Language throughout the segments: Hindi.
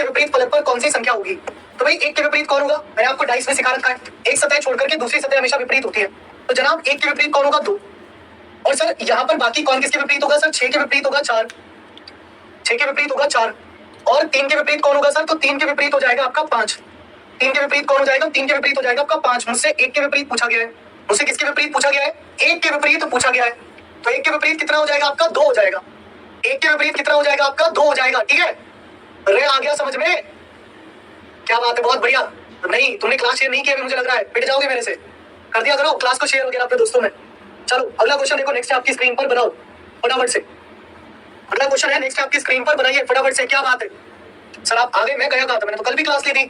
के विपरीत फलक पर कौन सी संख्या होगी? तो भाई एक के विपरीत कौन होगा? मैंने आपको डाइस में सिखा रखा है, एक सतह छोड़कर के दूसरी सतह हमेशा विपरीत होती है। तो जनाब एक के विपरीत कौन होगा? 2। और सर यहाँ पर बाकी कौन किसके विपरीत होगा? सर 6 के विपरीत होगा 4, 6 के विपरीत होगा 4। और 3 के विपरीत कौन होगा सर? तो 3 के विपरीत हो जाएगा आपका 5। 3 के विपरीत कौन हो जाएगा? 3 के विपरीत हो जाएगा आपका 5। मुझसे एक के विपरीत पूछा गया है, मुझसे किसके विपरीत पूछा गया है? एक के विपरीत पूछा गया है। तो एक के विपरीत कितना हो जाएगा आपका? 2 हो जाएगा। एक के विपरीत कितना हो जाएगा आपका? 2 हो जाएगा। ठीक है, रे आ गया समझ में? क्या बात है, बहुत बढ़िया। नहीं तुमने क्लास शेयर नहीं किया मुझे लग रहा है, पिट जाओगे मेरे से। कर दिया करो क्लास को शेयर वगैरह अपने दोस्तों में। चलो अगला क्वेश्चन देखो, नेक्स्ट आपकी स्क्रीन पर बनाओ फटाफट से। अगला क्वेश्चन है नेक्स्ट आपकी स्क्रीन पर, बनाइए फटाफट से। क्या बात है सर, आप आगे, मैं गया कहा था? मैंने तो कल भी क्लास ली थी।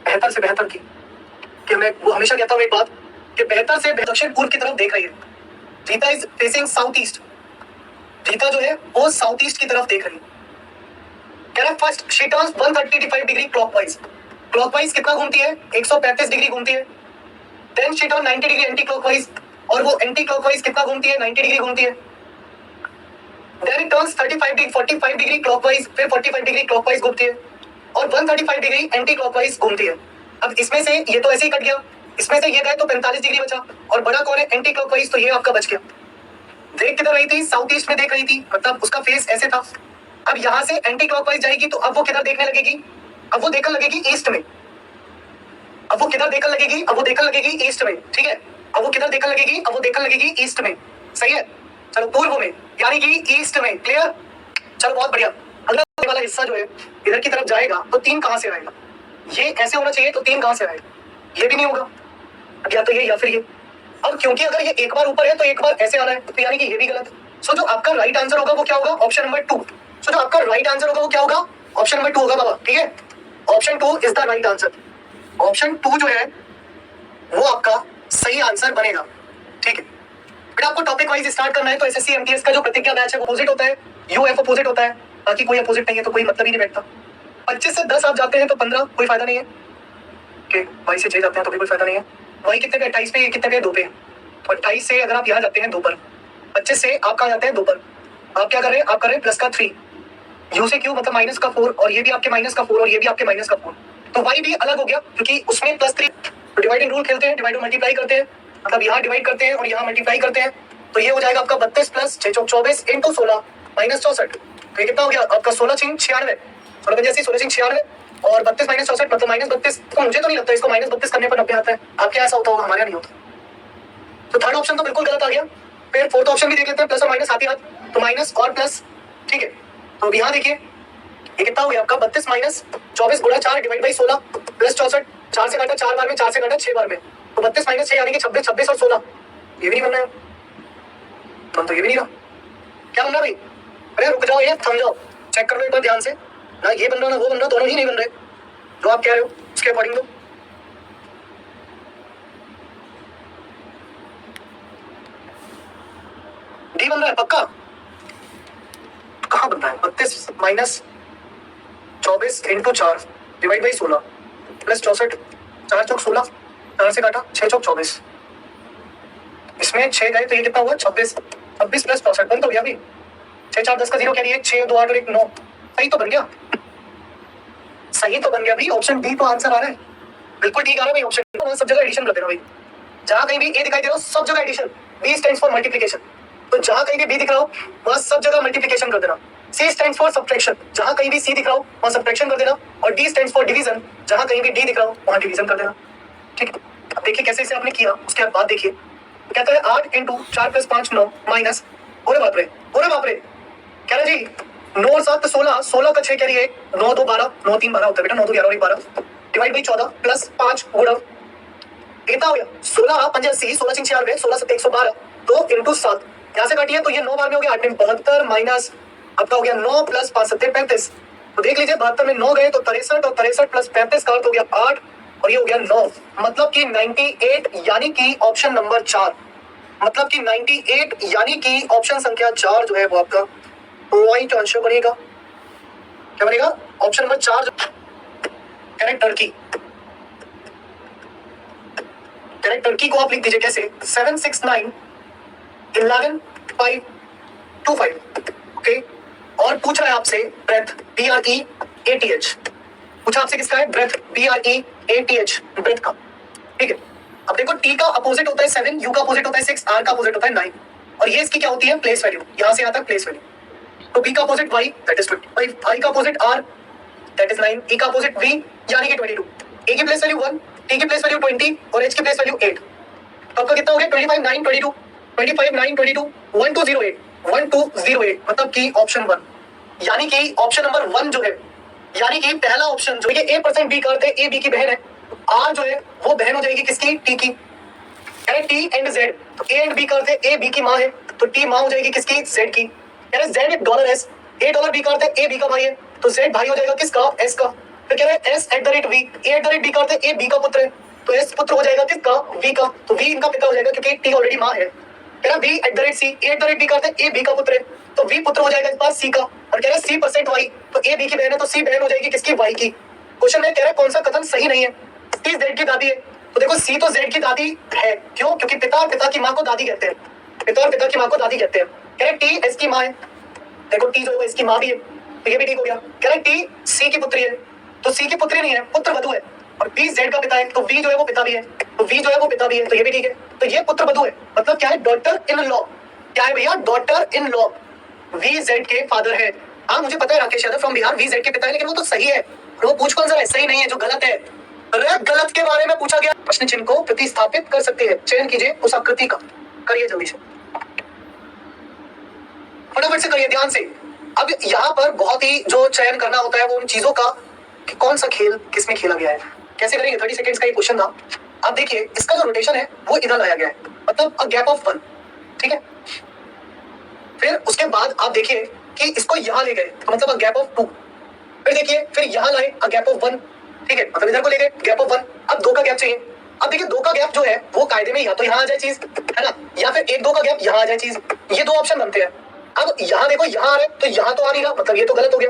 बेहतर से बेहतर की कि मैं वो हमेशा कहता हूँ एक बात कि बेहतर से दक्षिण पूर्व की तरफ देख रही है। Rita is facing south east. Rita जो है वो साउथ ईस्ट की तरफ देख रही है। First she turns 135 degree clockwise. Clockwise कितना घूमती है? 135 डिग्री घूमती है। Then she turn 90 degree anti clockwise, और वो एंटी क्लॉकवाइज कितना घूमती है? 90 डिग्री घूमती है। Then it turns 45 degree clockwise, फिर 45 डिग्री क्लॉकवाइज घूमती है, और 135 डिग्री एंटी क्लॉकवाइज घूमती है। अब इसमें से ये तो ऐसे ही कट गया, इसमें से ये गए तो 45 डिग्री बचा, और बड़ा कौन है? एंटी क्लॉकवाइज, तो ये आपका बच गया। देख किधर रही थी? साउथ ईस्ट में देख रही थी, मतलब उसका फेस ऐसे था। अब यहां से एंटी क्लॉकवाइज जाएगी तो अब वो किधर देखने लगेगी? अब वो देखने लगेगी ईस्ट में। अब वो किधर देखने लगेगी? अब वो देखने लगेगी ईस्ट में। ठीक है, अब वो किधर देखने लगेगी? अब वो देखने लगेगी ईस्ट में। सही है, चलो पूर्व में, यानी कि ईस्ट में। क्लियर? चलो बहुत बढ़िया। अगला वाला हिस्सा जो है इधर की तरफ जाएगा तो 3 कहां से आएगा? ये ऐसे होना चाहिए, तो 3 कहां से आएगा? ये भी नहीं होगा, या तो ये या फिर ये। अब क्योंकि अगर ये एक बार ऊपर है तो एक बार ऐसे आना है, तो यानी कि ये भी गलत। सो जो आपका राइट आंसर होगा वो क्या होगा? Option number 2। सो जो आपका राइट आंसर होगा वो क्या होगा? ऑप्शन नंबर 2 होगा बाबा। ठीक है, option 2 is the right answer. Option 2 जो है वो आपका सही आंसर बनेगा। ठीक है, फिर आपको टॉपिक वाइज स्टार्ट करना है। तो एसएससी एमटीएस का जो प्रतिज्ञा बैच है वो अपोजिट होता है, यूएफ अपोजिट होता है, बाकी कोई अपोजिट नहीं है तो कोई मतलब ही नहीं बैठता। 25 से 10 आप जाते हैं तो 15, कोई फायदा नहीं है। कि वाई से 6 जाते हैं तो भी कोई फायदा नहीं है। वाई कितने पे? 28 पे, कितने पे? 2 पे। तो 28 से अगर आप यहाँ जाते हैं 2 पर, 25 से आप कहाँ जाते हैं? 2 पर। आप क्या कर रहे हैं? आप कर रहे हैं प्लस का 3, यू से क्यू मतलब माइनस का 4, और ये भी आपके माइनस का 4, और ये भी आपके माइनस का 4। तो वाई भी अलग हो गया क्योंकि उसमें +3। तो डिवाइडिंग रूल खेलते हैं, डिवाइड और मल्टीप्लाई करते हैं, मतलब यहाँ डिवाइड करते हैं और यहाँ मल्टीप्लाई करते हैं। तो ये हो जाएगा आपका 32 + 6 × 24 × 16 - 64। तो ये कितना हो गया आपका? 16 × 96, 16 × 16 × 96, और 32 - 64 मतलब -32। तो मुझे तो नहीं लगता इसको -32 करने पर 90 आता है। आपके ऐसा होता होगा, हमारे यहाँ नहीं होता। तो थर्ड ऑप्शन तो बिल्कुल गलत आ गया। फिर फोर्थ ऑप्शन भी देख लेते हैं, प्लस और माइनस हाथ ही हाथ, तो माइनस और प्लस। ठीक है, तो यहाँ देखिए ये कितना हो गया आपका? 32 - 24 × 4 / 16 + 64। 4 से काटा 4 बार में, 4 से काटा 6 बार में, तो 32 - 6 यानी कि 26, 26 और 16। ये भी नहीं बन रहा है, तो ये भी नहीं रहा। क्या बन रहा भाई? अरे रुक जाओ, ये थम जाओ, चेक कर लो एक बार ध्यान से। ना ये बन रहा ना वो बन रहा, दोनों ही नहीं बन रहे। जो आप कह रहे हो उसके अकॉर्डिंग तो डी बन रहा है पक्का। कहाँ बन रहा है? 32 - 24 × 4 / 16 + 64। 4 × 16, 4 से काटा 6 × 24, इसमें 6 गए तो ये कितना हुआ? 26। 26 + 64 बन तो गया भी। 6 4 10 का 0 क्या दिया? 6 2 8 और 1 9। सही तो बन गया, सही तो बन गया भाई। ऑप्शन डी तो आंसर आ रहा है, बिल्कुल ठीक आ रहा है भाई। ऑप्शन सब जगह एडिशन कर देना भाई। जहां कहीं भी ए दिखाई दे रहा हो सब जगह addition. B stands for multiplication, तो जहां कहीं भी बी दिख रहा हो वहां सब जगह मल्टीप्लिकेशन कर देना। सी स्टैंड्स फॉर सब्ट्रैक्शन, जहां कहीं भी सी दिख रहा हो वहां सब्ट्रैक्शन कर देना। और डी स्टैंड्स फॉर डिवीजन, जहां कहीं भी डी दिख रहा हो वहां डिवीजन कर देना। ठीक है, अब देखिए कैसे इसे आपने किया। उसके बाद देखिए कहता है 8 × 4 + 5 9 माइनस, ओरे बाप रे, ओरे बाप रे, कह रहा जी 9 7 16, 16 का 6 कह रही है 9 2 12, 9 3 12 होता है बेटा, 9 2 11 और 1 12 / 14 + 5 गुणा कितना हो गया? 16 5 80, 16 6 96, 16 7 112, तो × 7 यहाँ से काटिए तो ये 9 बार में हो गया 8 में 72 माइनस आपका हो गया 9 + 5 7 35। तो देख लीजिए 72 में 9 गए तो 63, और 63 + 35 का अर्थ हो गया 8, और ये हो गया 9, मतलब कि 98, यानी कि ऑप्शन नंबर 4, मतलब कि 98 यानी कि ऑप्शन संख्या 4 जो है वो आपका राइट आंसर बनेगा। क्या बनेगा? Option number 4 correct. Turkey, correct Turkey को आप लिख दीजिए कैसे? 7 6 9 11 5 2 5। ओके, और पूछ रहा है आपसे ब्रेथ, BREATH ATH पूछा आपसे किसका है, ब्रेथ, BREATH ब्रेथ का, ठीक है। अब देखो T का अपोजिट होता है 7, U का अपोजिट होता है 6, R का अपोजिट होता है 9 और ये इसकी क्या होती है, प्लेस वैल्यू, यहां से यहां तक प्लेस वैल्यू। तो B का opposite Y that is 25, I का opposite R that is 9, E का अपोजिट V यानी कि 22, A की प्लेस वैल्यू 1, T की प्लेस वैल्यू 20 और H की प्लेस वैल्यू 8। तो आपका कितना हो गया, 25 9 22, 25 9 22 1208, 1208 मतलब कि ऑप्शन 1, यानी कि ऑप्शन नंबर 1 जो है, यानी कि पहला ऑप्शन जो ये A% B का अर्थ है A B की बहन है, R जो है वो बहन हो जाएगी किसकी, T की, यानी T एंड Z, तो A एंड B का अर्थ है A B की माँ है, तो T माँ हो जाएगी किसकी, Z की, यानी Z एक dollar S, A dollar B का अर्थ है A B का भाई है, तो Z भाई हो जाएगा किसका, S का। फिर कह रहे हैं S @ V, A @ B का अर्थ है A B का पुत्र है, तो S पुत्र हो जाएगा किसका, V का, तो V इनका पिता हो जाएगा क्योंकि T ऑलरेडी माँ है। कह रहा V @ C, A @ B का अर्थ है A B का पुत्र है, तो V पुत्र हो जाएगा इस बार C का, और कह रहे C% Y, तो A B की बहन है तो C बहन हो जाएगी किसकी, Y की। क्वेश्चन में कह रहा है कौन सा कथन सही नहीं है, C Z की दादी है, तो देखो C तो Z की दादी है, क्यों, क्योंकि पिता और पिता की माँ को दादी कहते हैं, पिता और पिता की माँ को दादी कहते हैं। कह रहे T S की माँ है, देखो T जो है वो इसकी माँ भी है, तो ये भी ठीक हो गया। कह रहे T C की पुत्री है, तो C की पुत्री नहीं है, पुत्र वधु है, और B Z का पिता है, तो V जो है वो पिता भी है, तो V जो है वो पिता भी है, तो ये भी ठीक है। तो ये पुत्र वधु है, मतलब क्या है, डॉटर इन लॉ, क्या है भैया, daughter in law, V Z के फादर है। हाँ मुझे पता है Rakesh Yadav from Bihar V Z के पिता है, लेकिन वो तो सही है, वो पूछ कौन सा है, सही नहीं है, जो गलत है। गलत के बारे में पूछा गया, प्रश्न चिन्ह को प्रतिस्थापित कर सकते हैं, चयन कीजिए उस आकृति का, करिए जल्दी से, फटाफट से करिए ध्यान से। अब यहाँ पर बहुत ही जो चयन करना होता है वो उन चीजों का कि कौन सा खेल किसमें खेला गया है, कैसे करेंगे, 30 सेकंड्स का ये क्वेश्चन था। अब देखिए इसका जो रोटेशन है वो इधर लाया गया है, मतलब अ गैप ऑफ 1, ठीक है। फिर उसके बाद आप देखिए कि इसको यहाँ ले गए, तो मतलब अ गैप ऑफ 2, फिर देखिए फिर यहाँ लाए अ गैप ऑफ 1, ठीक है, मतलब इधर को ले गए गैप ऑफ 1, अब 2 का गैप चाहिए। अब देखिए 2 का गैप जो है वो कायदे में या तो यहाँ आ जाए चीज, है ना, या फिर 1 2 का गैप यहाँ आ जाए चीज, ये 2 ऑप्शन बनते हैं। अब यहाँ देखो यहाँ आ रहा है तो यहाँ तो आ नहीं रहा, मतलब ये तो गलत हो गया।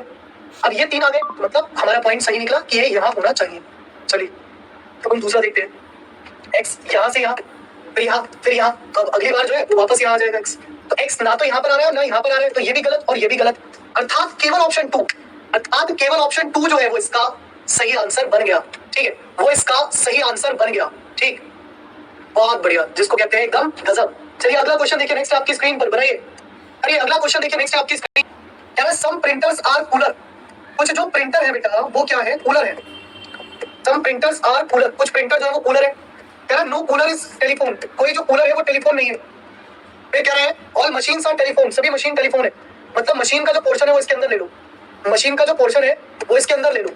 अब ये 3 आ गए, मतलब हमारा पॉइंट सही निकला कि ये यहाँ होना चाहिए। चलिए तो हम दूसरा देखते हैं, x यहाँ से यहाँ, फिर यहाँ, फिर यहाँ, तो अब अगली बार जो है वो वापस यहाँ आ जाएगा x, तो x ना तो यहाँ पर आ रहा है और ना यहाँ पर आ रहा है, तो ये भी गलत और ये भी गलत, अर्थात केवल ऑप्शन 2, अर्थात केवल ऑप्शन 2 जो है वो इसका सही आंसर बन गया, ठीक है, वो इसका सही आंसर बन गया, ठीक, बहुत बढ़िया, जिसको कहते हैं एकदम गजब। चलिए अगला क्वेश्चन देखिए नेक्स्ट आपकी स्क्रीन पर बनाइए, अरे अगला क्वेश्चन देखिए नेक्स्ट आपकी स्क्रीन, क्या सम प्रिंटर्स आर कूलर, कुछ जो प्रिंटर है बेटा वो क्या है, कूलर है, सम प्रिंटर्स आर कूलर, कुछ प्रिंटर जो है वो कूलर है। कह रहा है नो कूलर इज टेलीफोन, कोई जो कूलर है वो टेलीफोन नहीं है। फिर कह रहा है ऑल मशीन्स आर टेलीफोन, सभी मशीन टेलीफोन है, मतलब मशीन का जो पोर्शन है वो इसके अंदर ले लो, मशीन का जो पोर्शन है वो इसके अंदर ले लो,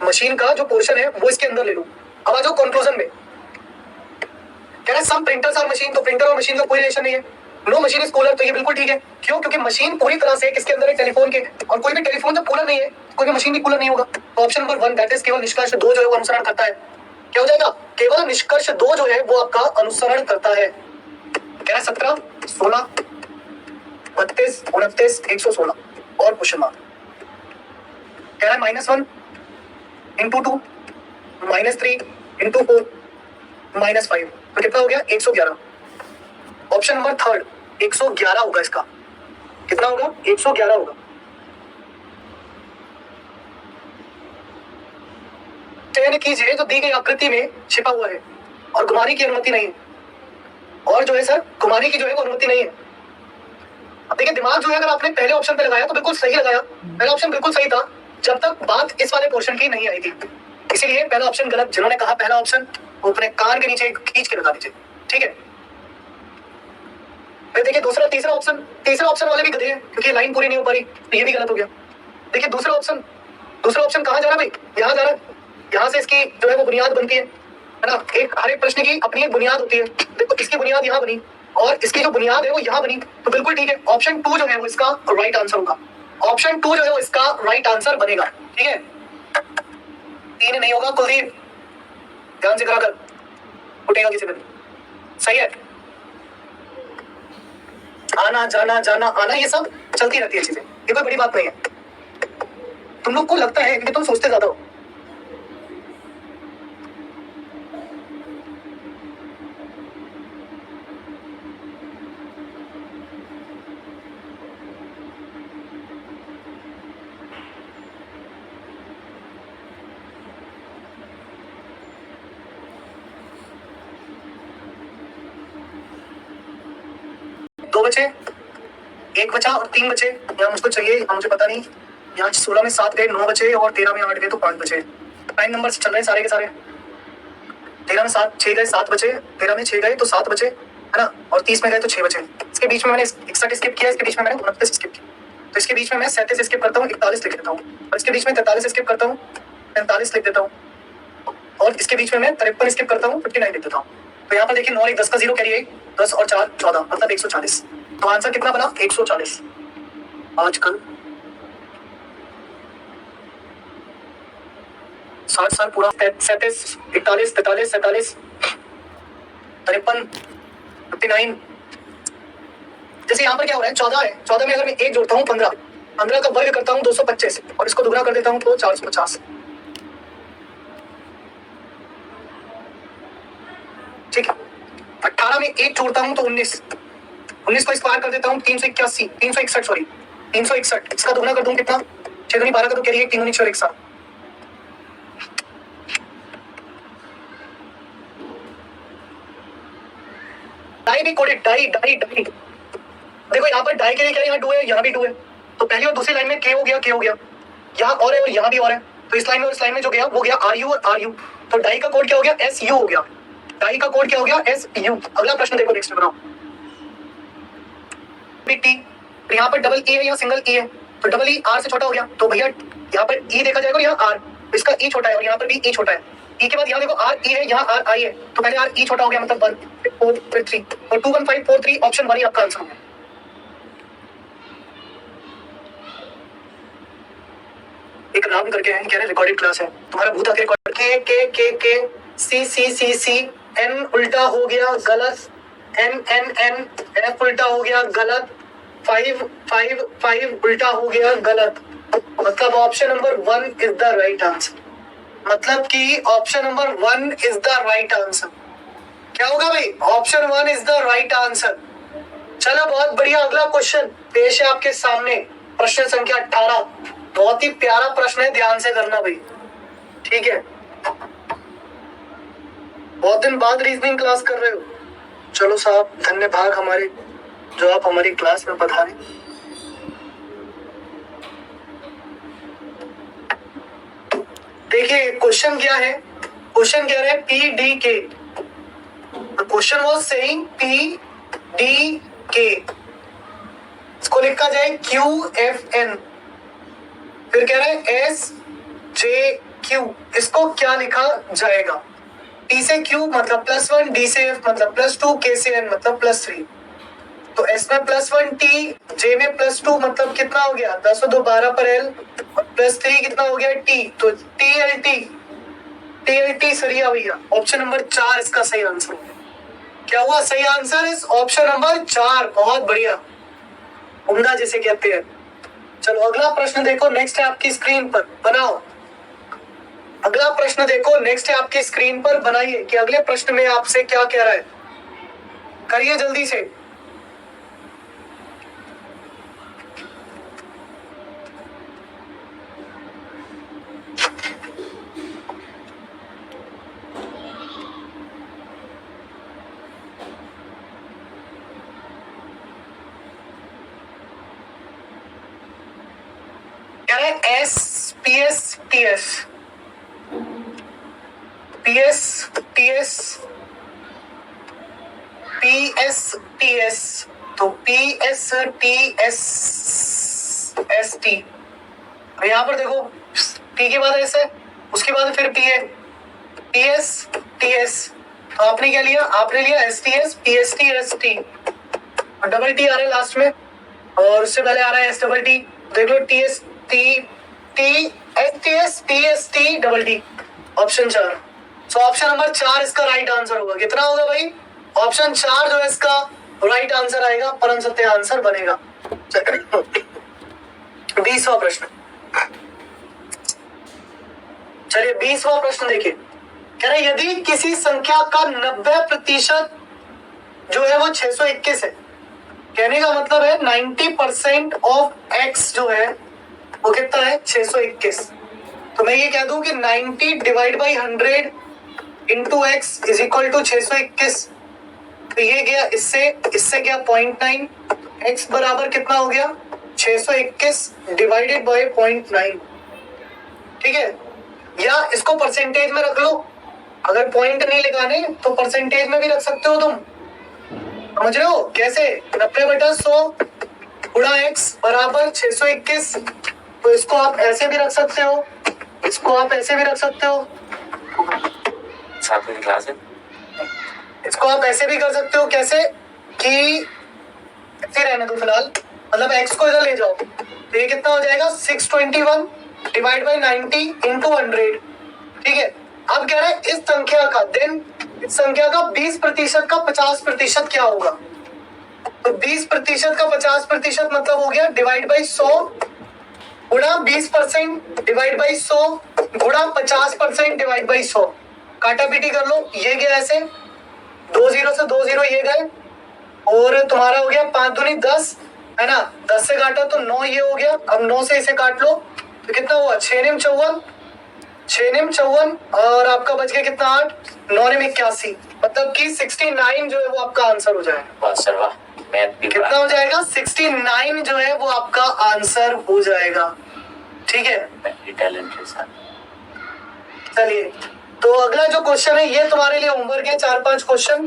मशीन का जो पोर्शन है वो इसके अंदर ले लो। अब आ जाओ कंक्लूजन में, कह रहा है सम प्रिंटर्स आर मशीन, तो प्रिंटर और मशीन का कोई रिलेशन नहीं है। नो मशीन इज कूलर, तो ये बिल्कुल ठीक है, क्यों, क्योंकि मशीन पूरी तरह से किसके अंदर है, टेलीफोन के, और कोई भी टेलीफोन जब कूलर नहीं है कोई भी मशीन भी कूलर नहीं होगा। तो ऑप्शन नंबर 1 दैट इज केवल निष्कर्ष 2 जो है वो अनुसरण करता है, क्या हो जाएगा, केवल निष्कर्ष 2 जो है वो आपका अनुसरण करता है। कह रहा है 17 16 32 29 116 और क्वेश्चन मार्क, कह रहा है -1 × 2 -3 × 4 -5, तो कितना हो गया 111, ऑप्शन नंबर 3 111 होगा इसका, कितना होगा 111 होगा। चयन कीजिए जो दी गई आकृति में छिपा हुआ है, और घुमाने की अनुमति नहीं है, और जो है सर घुमाने की जो है वो अनुमति नहीं है। अब देखिए दिमाग जो है अगर आपने पहले ऑप्शन पे लगाया तो बिल्कुल सही लगाया, पहला ऑप्शन बिल्कुल सही था जब तक बात इस वाले पोर्शन की नहीं आई थी, इसीलिए पहला ऑप्शन गलत। जिन्होंने कहा पहला ऑप्शन वो अपने कान के नीचे खींच के लगा दीजिए, ठीक है। फिर देखिए दूसरा तीसरा ऑप्शन वाले भी गधे हैं क्योंकि लाइन पूरी नहीं हो पा रही, तो ये भी गलत हो गया। देखिए दूसरा ऑप्शन कहाँ जा रहा है भाई, यहाँ जा रहा है, यहाँ से इसकी जो है वो बुनियाद बनती है ना, एक हर एक प्रश्न की अपनी एक बुनियाद होती है, देखो इसकी बुनियाद यहाँ बनी और इसकी जो बुनियाद है वो यहाँ बनी, तो बिल्कुल ठीक है, ऑप्शन 2 जो है वो इसका राइट आंसर होगा, ऑप्शन 2 जो है वो इसका राइट आंसर बनेगा, ठीक है। 3 नहीं होगा कुलदीप, ध्यान से करा कर, उठेगा किसी दिन, सही है। आना जाना जाना आना ये सब चलती रहती है चीजें, ये कोई बड़ी बात नहीं है। तुम लोग को लगता है कि तुम सोचते ज्यादा हो, बचे, एक बचा और 3 बचे। यहाँ मुझको चाहिए, यहाँ मुझे पता नहीं, यहाँ 16 में 7 गए, 9 बचे और 13 में 8 गए तो 5 बचे। प्राइम नंबर से चल रहे हैं सारे के सारे। 13 में 7 6 गए, 7 बचे, 13 में 6 गए तो 7 बचे, है ना, और 30 में गए तो 6 बचे। इसके बीच में मैंने 61 स्किप किया, इसके बीच में मैंने 29 स्किप किया, तो इसके बीच में मैं 37 स्किप करता हूँ, 41 लिख देता हूँ, और इसके बीच में 43 स्किप करता हूँ, 45 लिख देता हूँ, और इसके बीच में मैं 53 स्किप करता हूँ, 59 लिख देता हूँ। तो यहाँ पर देखिए 9 और 1 10 का 0 कैरी 1, 10 और 4 14 मतलब 140। तो आंसर कितना बना? 140। आजकल 60 साल पूरा, 37 41 43 47 53 59। जैसे यहाँ पर क्या हो रहा है, 14 है, 14 में अगर मैं 1 जोड़ता हूँ 15, 15 का वर्ग करता हूँ 225 और इसको दुगना कर देता हूँ तो 450। ठीक है। 18 में 1 जोड़ता हूँ तो 19, 19 को स्क्वायर कर देता हूँ 381, 361 सॉरी 361, इसका दुगना कर दूँ कितना, 6 दूनी 12 का तो कैरी 3 दूनी 6 और 1 7। डाई भी कोडेड, डाई डाई डाई। देखो यहाँ पर डाई के लिए क्या, यहाँ 2 है, यहाँ भी 2 है, तो पहली और दूसरी लाइन में के हो गया, के हो गया, यहाँ और है और यहाँ भी और है, तो इस लाइन में और इस लाइन में जो गया वो गया आर यू और आर यू। तो डाई का कोड क्या हो गया, एस यू हो गया, डाई का कोड क्या हो गया, एस यू। अगला प्रश्न देखो, नेक्स्ट बनाओ। टी, तो यहाँ पर डबल ई है, यहाँ सिंगल ई है, तो डबल ई आर से छोटा हो गया, तो भैया यहाँ पर ई देखा जाएगा और यहाँ आर, तो इसका ई छोटा है और यहाँ पर भी ई छोटा है। ई के बाद यहाँ देखो आर ई है, यहाँ आर आई है, तो पहले आर ई छोटा हो गया मतलब 1 फिर 4 फिर 3, और 2 1 5 4 3 ऑप्शन 1 ही आपका आंसर हो गया। एक राम करके है, कह रहे रिकॉर्डेड क्लास है, तुम्हारा भूत आके रिकॉर्ड के सी एन उल्टा हो गया गलत, एन एन एन एफ उल्टा हो गया गलत, 5 5 5 उल्टा हो गया गलत, मतलब option number 1 is the right answer. मतलब कि option number 1 is the right answer. क्या होगा भाई, option 1 is the right answer. चलो बहुत बढ़िया, अगला क्वेश्चन पेश है आपके सामने, प्रश्न संख्या 18। बहुत ही प्यारा प्रश्न है, ध्यान से करना भाई, ठीक है। बहुत दिन बाद रीजनिंग क्लास कर रहे हो, चलो साहब धन्य भाग हमारे जो आप हमारी क्लास में पधारे। देखिए क्वेश्चन क्या है, क्वेश्चन कह रहे हैं पी डी के, question was saying P D के, इसको लिखा जाए क्यू एफ एन, फिर कह रहे हैं एस जे क्यू, इसको क्या लिखा जाएगा। P से Q मतलब +1, D से F मतलब +2, K से N मतलब +3, तो S में +1 T, J में +2 मतलब कितना हो गया 10 और 2 12 पर L, और +3 कितना हो गया T, तो TLT सरिया भैया, ऑप्शन नंबर 4 इसका सही आंसर है। क्या हुआ, सही आंसर इस ऑप्शन नंबर 4, बहुत बढ़िया, उम्दा जिसे कहते हैं। चलो अगला प्रश्न देखो, नेक्स्ट है आपकी स्क्रीन पर, बनाओ। अगला प्रश्न देखो, नेक्स्ट है आपकी स्क्रीन पर, बनाइए कि अगले प्रश्न में आपसे क्या कह रहा है, करिए जल्दी से। कह रहे हैं S P S T S, PSTS, तो PSTSST, यहाँ पर देखो P के बाद S है, उसके बाद फिर P है, PSTS, तो आपने क्या लिया, आपने लिया STS PSTST, डबल T आ रहा है लास्ट में, और उससे पहले आ रहा है STT, देख लो TST double T, option 4। So option number 4 इसका राइट आंसर होगा। कितना होगा भाई, ऑप्शन 4 जो है इसका राइट आंसर आएगा, परम सत्य आंसर बनेगा। 20वां प्रश्न, चलिए 20वां प्रश्न देखिए, कह रहे यदि किसी संख्या का 90% जो है वो 621 है, कहने का मतलब है 90% ऑफ x जो है वो कितना है 621, तो मैं ये कह दूं कि 90 divide by 100 into X is equal to 621, तो ये गया इससे गया 0.9, x बराबर कितना हो गया 621 डिवाइडेड बाय 0.9। ठीक है, या इसको परसेंटेज में रख लो, अगर पॉइंट नहीं लगाने तो परसेंटेज में भी रख सकते हो तुम, समझ रहे हो कैसे? 90/100 गुणा x बराबर 621। तो इसको आप ऐसे भी रख सकते हो, इसको आप ऐसे भी रख सकते हो, साथ में क्लास है। इसको आप ऐसे भी कर सकते हो, कैसे कि ऐसे रहने दो फिलहाल, मतलब x को इधर ले जाओ तो ये कितना हो जाएगा 621 डिवाइड बाई 90 इंटू 100। ठीक है, अब कह रहा है इस संख्या का इस संख्या का 20% का 50% क्या होगा? तो 20% का 50% मतलब हो गया डिवाइड बाई 100 गुणा 20% डिवाइड बाई 100 गुणा 50% डिवाइड बाई 100। काटा पीटी कर लो, ये गया ऐसे 2 0 से 2 0 ये गए, और तुम्हारा हो गया 5 दूनी 10, है ना, 10 से काटा तो 9 ये हो गया। अब 9 से इसे काट लो तो कितना हुआ 6 निम 54, 6 निम 54, और आपका बच गया कितना 8, 9 निम 81, मतलब कि 69 जो है वो आपका आंसर हो जाएगा। वाह सर वाह, मैथ भी कितना हो जाएगा 69 जो है वो आपका आंसर हो जाएगा। ठीक है, टैलेंट है सर। चलिए तो अगला जो क्वेश्चन है ये तुम्हारे लिए होमवर्क है, 4-5 क्वेश्चन।